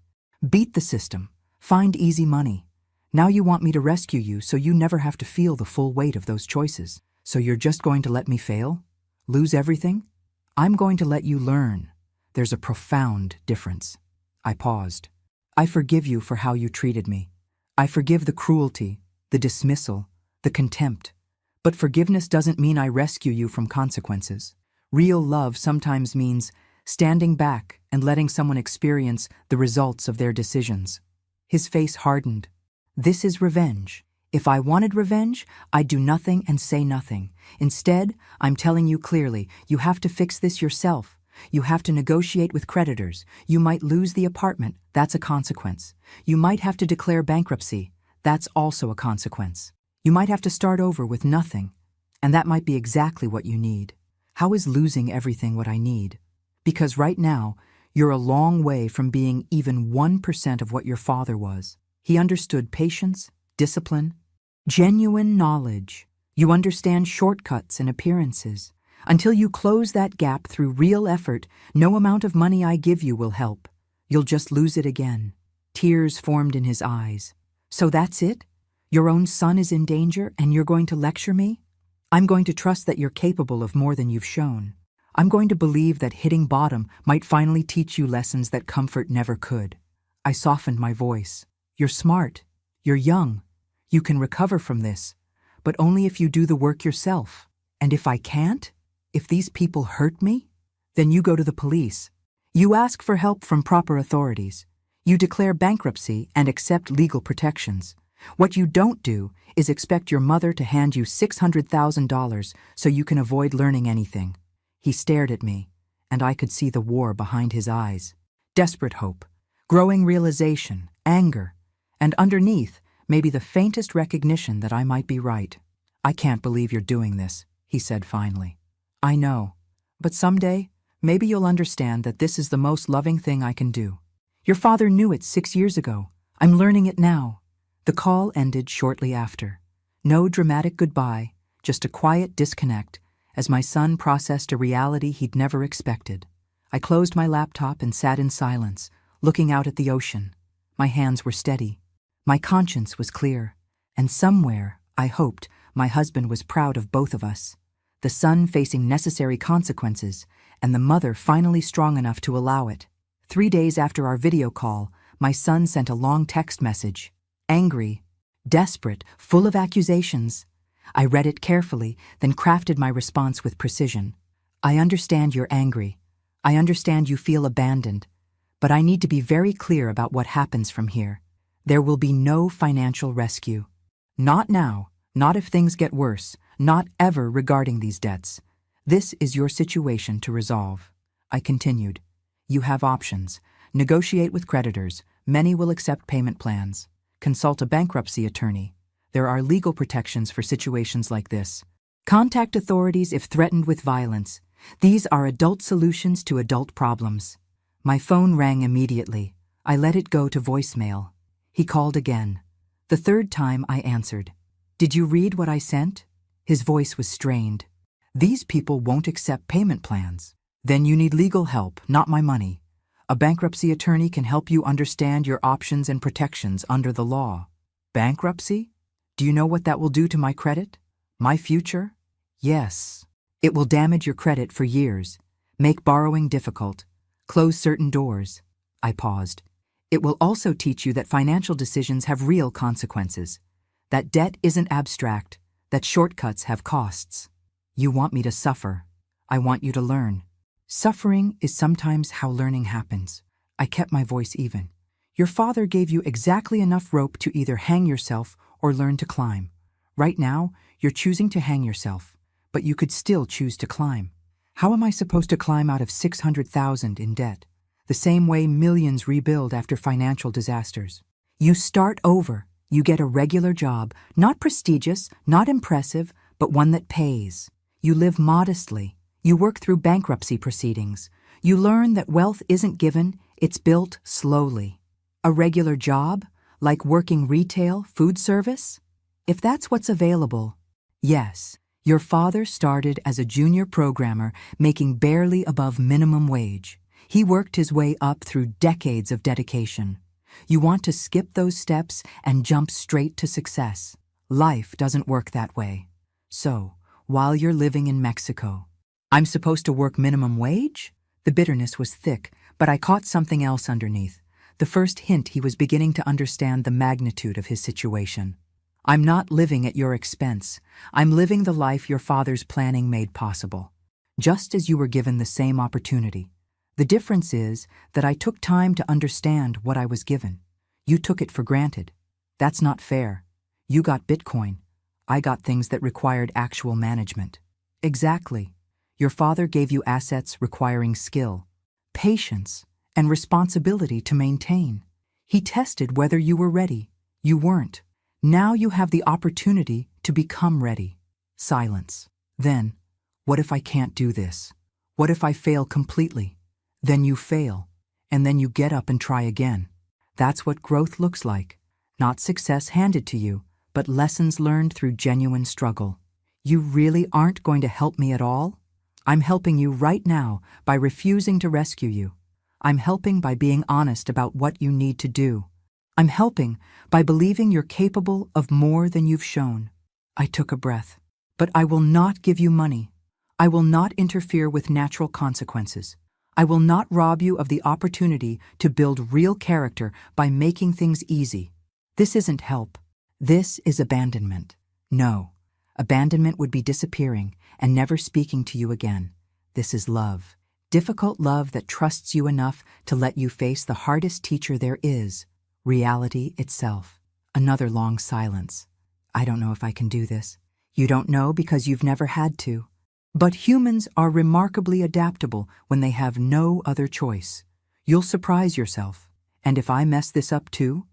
Speaker 1: beat the system, find easy money. Now you want me to rescue you so you never have to feel the full weight of those choices. So you're just going to let me fail? Lose everything? I'm going to let you learn. There's a profound difference. I paused. I forgive you for how you treated me. I forgive the cruelty, the dismissal, the contempt. But forgiveness doesn't mean I rescue you from consequences. Real love sometimes means standing back and letting someone experience the results of their decisions. His face hardened. This is revenge. If I wanted revenge, I'd do nothing and say nothing. Instead, I'm telling you clearly, you have to fix this yourself. You have to negotiate with creditors. You might lose the apartment. That's a consequence. You might have to declare bankruptcy. That's also a consequence. You might have to start over with nothing. And that might be exactly what you need. How is losing everything what I need? Because right now, you're a long way from being even 1% of what your father was. He understood patience, discipline, genuine knowledge. You understand shortcuts and appearances. Until you close that gap through real effort, no amount of money I give you will help. You'll just lose it again. Tears formed in his eyes. So that's it? Your own son is in danger and you're going to lecture me? I'm going to trust that you're capable of more than you've shown. I'm going to believe that hitting bottom might finally teach you lessons that comfort never could. I softened my voice. You're smart. You're young. You can recover from this, but only if you do the work yourself. And if I can't? If these people hurt me? Then you go to the police. You ask for help from proper authorities. You declare bankruptcy and accept legal protections. What you don't do is expect your mother to hand you $600,000 so you can avoid learning anything. He stared at me, and I could see the war behind his eyes. Desperate hope, growing realization, anger, and underneath, maybe the faintest recognition that I might be right. I can't believe you're doing this, he said finally. I know, but someday, maybe you'll understand that this is the most loving thing I can do. Your father knew it 6 years ago. I'm learning it now. The call ended shortly after. No dramatic goodbye, just a quiet disconnect as my son processed a reality he'd never expected. I closed my laptop and sat in silence, looking out at the ocean. My hands were steady. My conscience was clear. And somewhere, I hoped, my husband was proud of both of us. The son facing necessary consequences, and the mother finally strong enough to allow it. 3 days after our video call, my son sent a long text message. Angry, desperate, full of accusations. I read it carefully, then crafted my response with precision. I understand you're angry. I understand you feel abandoned. But I need to be very clear about what happens from here. There will be no financial rescue. Not now, not if things get worse, not ever regarding these debts. This is your situation to resolve. I continued. You have options. Negotiate with creditors. Many will accept payment plans. Consult a bankruptcy attorney. There are legal protections for situations like this. Contact authorities if threatened with violence. These are adult solutions to adult problems. My phone rang immediately. I let it go to voicemail. He called again. The third time I answered. Did you read what I sent? His voice was strained. These people won't accept payment plans. Then you need legal help, not my money. A bankruptcy attorney can help you understand your options and protections under the law. Bankruptcy? Do you know what that will do to my credit? My future? Yes. It will damage your credit for years, make borrowing difficult, close certain doors. I paused. It will also teach you that financial decisions have real consequences, that debt isn't abstract, that shortcuts have costs. You want me to suffer. I want you to learn. Suffering is sometimes how learning happens. I kept my voice even. Your father gave you exactly enough rope to either hang yourself or learn to climb. Right now, you're choosing to hang yourself, but you could still choose to climb. How am I supposed to climb out of $600,000 in debt? The same way millions rebuild after financial disasters. You start over. You get a regular job, not prestigious, not impressive, but one that pays. You live modestly. You work through bankruptcy proceedings. You learn that wealth isn't given, it's built slowly. A regular job, like working retail, food service? If that's what's available, yes, Your father started as a junior programmer making barely above minimum wage. He worked his way up through decades of dedication. You want to skip those steps and jump straight to success. Life doesn't work that way. So, while you're living in Mexico, I'm supposed to work minimum wage? The bitterness was thick, but I caught something else underneath. The first hint he was beginning to understand the magnitude of his situation. I'm not living at your expense. I'm living the life your father's planning made possible. Just as you were given the same opportunity. The difference is that I took time to understand what I was given. You took it for granted. That's not fair. You got Bitcoin. I got things that required actual management. Exactly. Your father gave you assets requiring skill, patience, and responsibility to maintain. He tested whether you were ready. You weren't. Now you have the opportunity to become ready. Silence. Then, what if I can't do this? What if I fail completely? Then you fail, and then you get up and try again. That's what growth looks like. Not success handed to you, but lessons learned through genuine struggle. You really aren't going to help me at all? I'm helping you right now by refusing to rescue you. I'm helping by being honest about what you need to do. I'm helping by believing you're capable of more than you've shown. I took a breath. But I will not give you money. I will not interfere with natural consequences. I will not rob you of the opportunity to build real character by making things easy. This isn't help. This is abandonment. No, abandonment would be disappearing and never speaking to you again. This is love. Difficult love that trusts you enough to let you face the hardest teacher there is. Reality itself. Another long silence. I don't know if I can do this. You don't know because you've never had to. But humans are remarkably adaptable when they have no other choice. You'll surprise yourself. And if I mess this up too,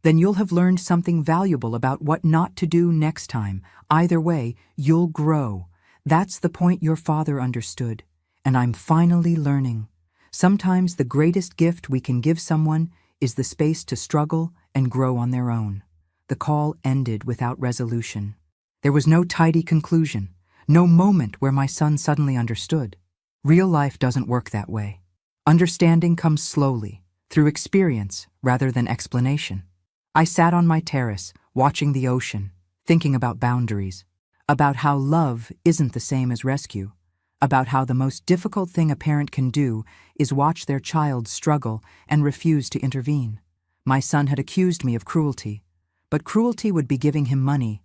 Speaker 1: then you'll have learned something valuable about what not to do next time. Either way, you'll grow. That's the point your father understood. And I'm finally learning. Sometimes the greatest gift we can give someone is the space to struggle and grow on their own. The call ended without resolution. There was no tidy conclusion, no moment where my son suddenly understood. Real life doesn't work that way. Understanding comes slowly, through experience rather than explanation. I sat on my terrace, watching the ocean, thinking about boundaries, about how love isn't the same as rescue, about how the most difficult thing a parent can do is watch their child struggle and refuse to intervene. My son had accused me of cruelty, but cruelty would be giving him money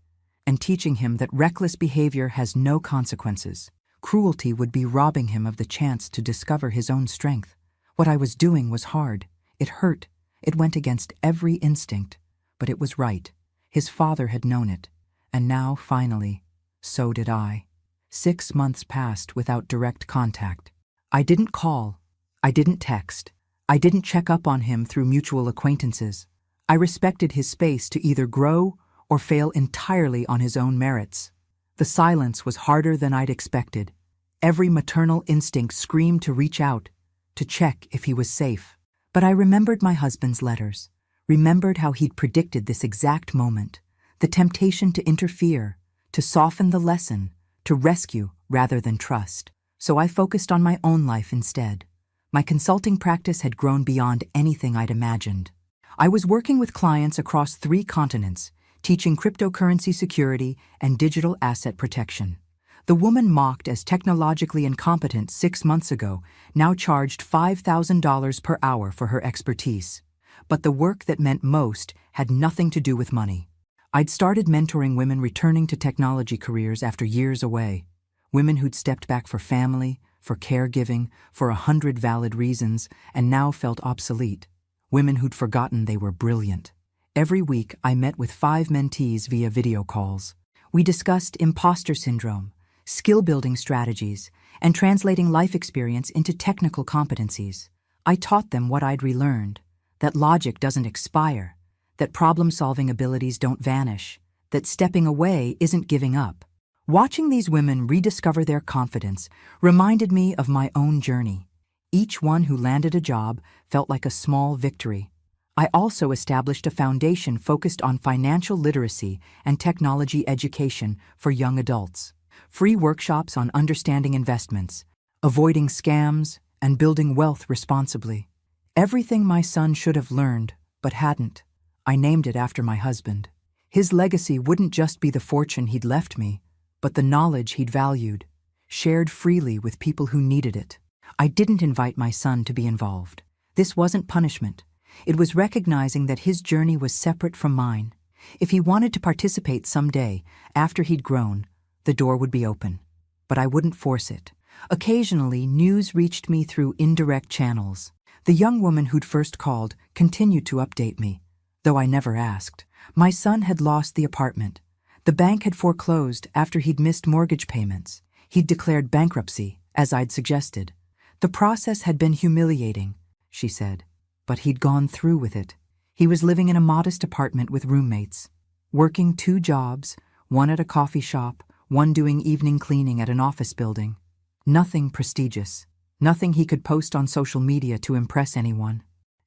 Speaker 1: and teaching him that reckless behavior has no consequences. Cruelty would be robbing him of the chance to discover his own strength. What I was doing was hard. It hurt. It went against every instinct, but it was right. His father had known it, and now, finally, so did I. 6 months passed without direct contact. I didn't call. I didn't text. I didn't check up on him through mutual acquaintances. I respected his space to either grow or fail entirely on his own merits. The silence was harder than I'd expected. Every maternal instinct screamed to reach out, to check if he was safe. But I remembered my husband's letters, remembered how he'd predicted this exact moment, the temptation to interfere, to soften the lesson, to rescue rather than trust. So I focused on my own life instead. My consulting practice had grown beyond anything I'd imagined. I was working with clients across 3 continents, teaching cryptocurrency security and digital asset protection. The woman mocked as technologically incompetent 6 months ago now charged $5,000 per hour for her expertise. But the work that meant most had nothing to do with money. I'd started mentoring women returning to technology careers after years away. Women who'd stepped back for family, for caregiving, for 100 valid reasons, and now felt obsolete. Women who'd forgotten they were brilliant. Every week, I met with 5 mentees via video calls. We discussed imposter syndrome, skill-building strategies, and translating life experience into technical competencies. I taught them what I'd relearned, that logic doesn't expire, that problem-solving abilities don't vanish, that stepping away isn't giving up. Watching these women rediscover their confidence reminded me of my own journey. Each one who landed a job felt like a small victory. I also established a foundation focused on financial literacy and technology education for young adults. free workshops on understanding investments, avoiding scams, and building wealth responsibly. Everything my son should have learned, but hadn't. I named it after my husband. His legacy wouldn't just be the fortune he'd left me, but the knowledge he'd valued, shared freely with people who needed it. I didn't invite my son to be involved. This wasn't punishment. It was recognizing that his journey was separate from mine. If he wanted to participate someday, after he'd grown, the door would be open. But I wouldn't force it. Occasionally, news reached me through indirect channels. The young woman who'd first called continued to update me, though I never asked. My son had lost the apartment. The bank had foreclosed after he'd missed mortgage payments. He'd declared bankruptcy, as I'd suggested. The process had been humiliating, she said, but he'd gone through with it. He was living in a modest apartment with roommates, working 2 jobs, one at a coffee shop, one doing evening cleaning at an office building. Nothing prestigious, nothing he could post on social media to impress anyone.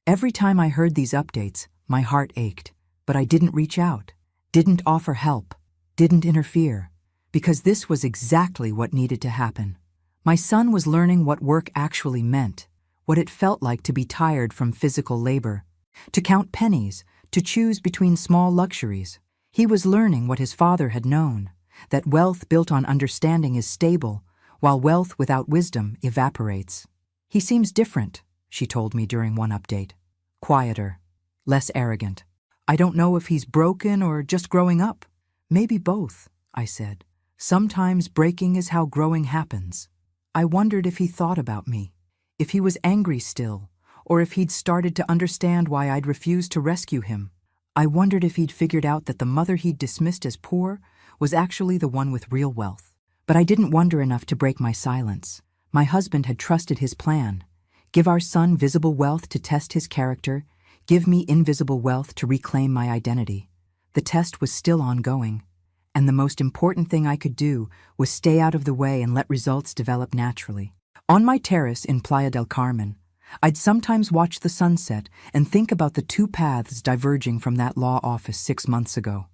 Speaker 1: Every time I heard these updates, my heart ached, but I didn't reach out, didn't offer help, didn't interfere, because this was exactly what needed to happen. My son was learning what work actually meant, what it felt like to be tired from physical labor, to count pennies, to choose between small luxuries. He was learning what his father had known, that wealth built on understanding is stable, while wealth without wisdom evaporates. He seems different, she told me during one update. Quieter, less arrogant. I don't know if he's broken or just growing up. Maybe both, I said. Sometimes breaking is how growing happens. I wondered if he thought about me, if he was angry still, or if he'd started to understand why I'd refused to rescue him. I wondered if he'd figured out that the mother he'd dismissed as poor was actually the one with real wealth. But I didn't wonder enough to break my silence. My husband had trusted his plan. Give our son visible wealth to test his character, give me invisible wealth to reclaim my identity. The test was still ongoing, and the most important thing I could do was stay out of the way and let results develop naturally. On my terrace in Playa del Carmen, I'd sometimes watch the sunset and think about the 2 paths diverging from that law office 6 months ago.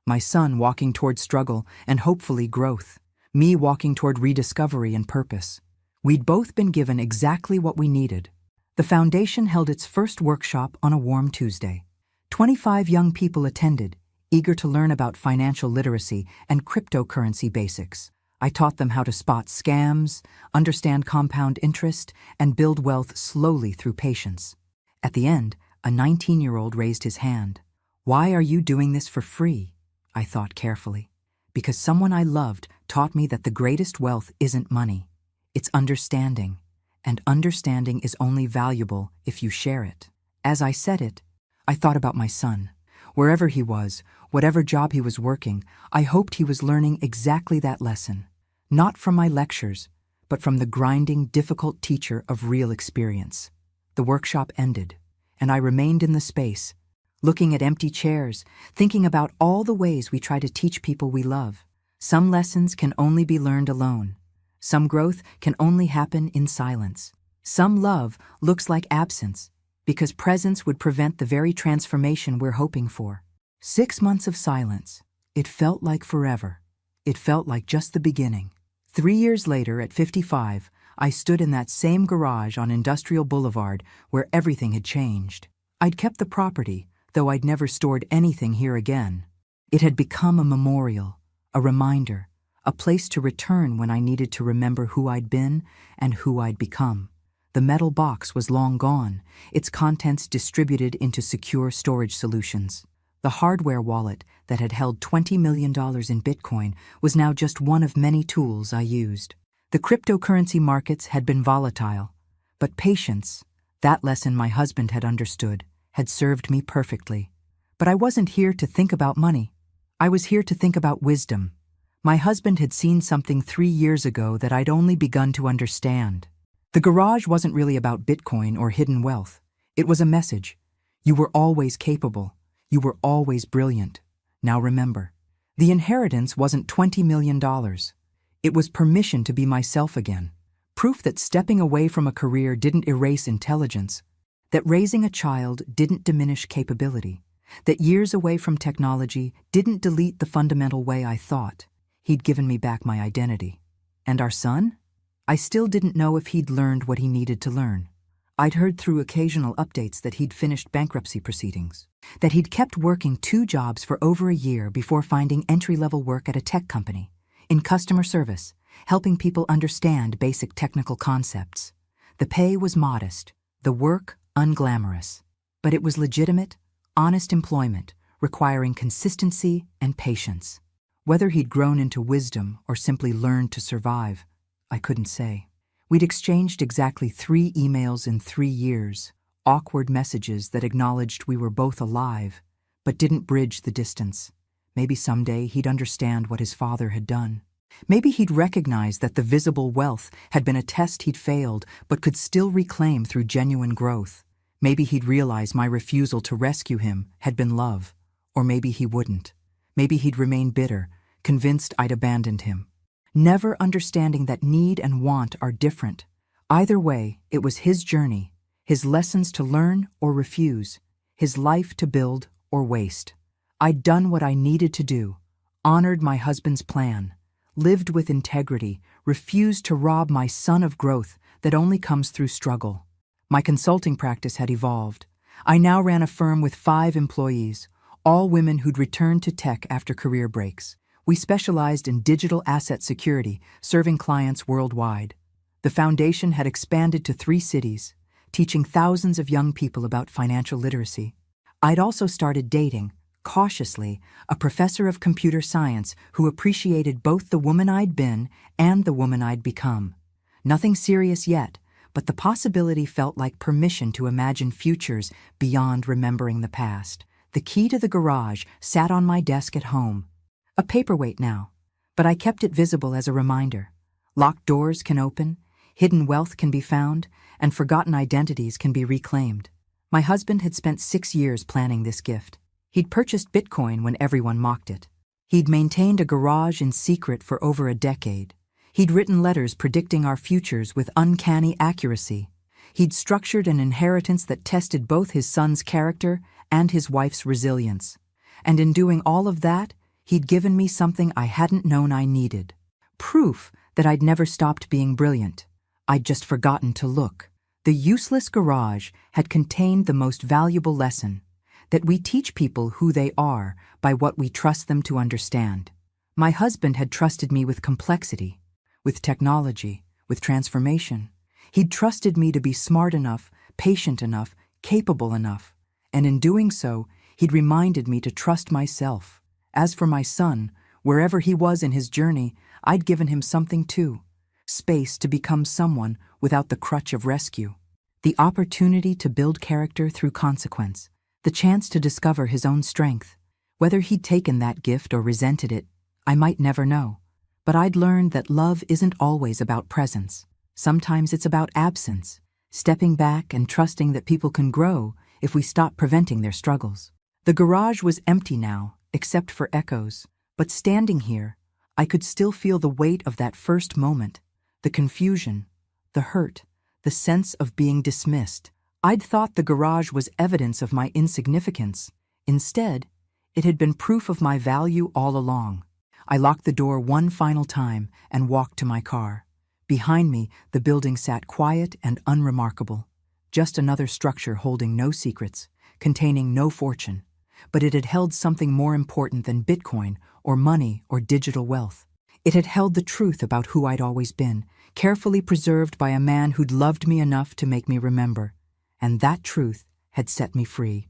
Speaker 1: My son walking toward struggle and hopefully growth, me walking toward rediscovery and purpose. We'd both been given exactly what we needed. The foundation held its first workshop on a warm Tuesday. 25 young people attended, eager to learn about financial literacy and cryptocurrency basics. I taught them how to spot scams, understand compound interest, and build wealth slowly through patience. At the end, a 19-year-old raised his hand. Why are you doing this for free? I thought carefully. Because someone I loved taught me that the greatest wealth isn't money. It's understanding. And understanding is only valuable if you share it. As I said it, I thought about my son. Wherever he was, whatever job he was working, I hoped he was learning exactly that lesson. Not from my lectures, but from the grinding, difficult teacher of real experience. The workshop ended, and I remained in the space, looking at empty chairs, thinking about all the ways we try to teach people we love. Some lessons can only be learned alone. Some growth can only happen in silence. Some love looks like absence, because presence would prevent the very transformation we're hoping for. 6 months of silence. It felt like forever. It felt like just the beginning. 3 years later, at 55, I stood in that same garage on Industrial Boulevard where everything had changed. I'd kept the property, though I'd never stored anything here again. It had become a memorial, a reminder, a place to return when I needed to remember who I'd been and who I'd become. The metal box was long gone, its contents distributed into secure storage solutions. The hardware wallet that had held $20 million in Bitcoin was now just one of many tools I used. The cryptocurrency markets had been volatile, but patience, that lesson my husband had understood, had served me perfectly. But I wasn't here to think about money. I was here to think about wisdom. My husband had seen something 3 years ago that I'd only begun to understand. The garage wasn't really about Bitcoin or hidden wealth. It was a message. You were always capable. You were always brilliant. Now remember, the inheritance wasn't $20 million. It was permission to be myself again. Proof that stepping away from a career didn't erase intelligence. That raising a child didn't diminish capability. That years away from technology didn't delete the fundamental way I thought. He'd given me back my identity. And our son? I still didn't know if he'd learned what he needed to learn. I'd heard through occasional updates that he'd finished bankruptcy proceedings, that he'd kept working 2 jobs for over a year before finding entry-level work at a tech company, in customer service, helping people understand basic technical concepts. The pay was modest, the work unglamorous, but it was legitimate, honest employment, requiring consistency and patience. Whether he'd grown into wisdom or simply learned to survive, I couldn't say. We'd exchanged exactly 3 emails in 3 years, awkward messages that acknowledged we were both alive, but didn't bridge the distance. Maybe someday he'd understand what his father had done. Maybe he'd recognize that the visible wealth had been a test he'd failed but could still reclaim through genuine growth. Maybe he'd realize my refusal to rescue him had been love. Or maybe he wouldn't. Maybe he'd remain bitter, convinced I'd abandoned him. Never understanding that need and want are different. Either way, it was his journey, his lessons to learn or refuse, his life to build or waste. I'd done what I needed to do, honored my husband's plan, lived with integrity, refused to rob my son of growth that only comes through struggle. My consulting practice had evolved. I now ran a firm with 5 employees, all women who'd returned to tech after career breaks. We specialized in digital asset security, serving clients worldwide. The foundation had expanded to 3 cities, teaching thousands of young people about financial literacy. I'd also started dating, cautiously, a professor of computer science who appreciated both the woman I'd been and the woman I'd become. Nothing serious yet, but the possibility felt like permission to imagine futures beyond remembering the past. The key to the garage sat on my desk at home. A paperweight now, but I kept it visible as a reminder. Locked doors can open, hidden wealth can be found, and forgotten identities can be reclaimed. My husband had spent 6 years planning this gift. He'd purchased Bitcoin when everyone mocked it. He'd maintained a garage in secret for over a decade. He'd written letters predicting our futures with uncanny accuracy. He'd structured an inheritance that tested both his son's character and his wife's resilience. And in doing all of that, he'd given me something I hadn't known I needed. Proof that I'd never stopped being brilliant. I'd just forgotten to look. The useless garage had contained the most valuable lesson, that we teach people who they are by what we trust them to understand. My husband had trusted me with complexity, with technology, with transformation. He'd trusted me to be smart enough, patient enough, capable enough. And in doing so, he'd reminded me to trust myself. As for my son, wherever he was in his journey, I'd given him something too. Space to become someone without the crutch of rescue. The opportunity to build character through consequence. The chance to discover his own strength. Whether he'd taken that gift or resented it, I might never know. But I'd learned that love isn't always about presence. Sometimes it's about absence, stepping back and trusting that people can grow if we stop preventing their struggles. The garage was empty now, except for echoes, but standing here, I could still feel the weight of that first moment, the confusion, the hurt, the sense of being dismissed. I'd thought the garage was evidence of my insignificance. Instead, it had been proof of my value all along. I locked the door one final time and walked to my car. Behind me, the building sat quiet and unremarkable. Just another structure holding no secrets, containing no fortune. But it had held something more important than Bitcoin or money or digital wealth. It had held the truth about who I'd always been, carefully preserved by a man who'd loved me enough to make me remember. And that truth had set me free.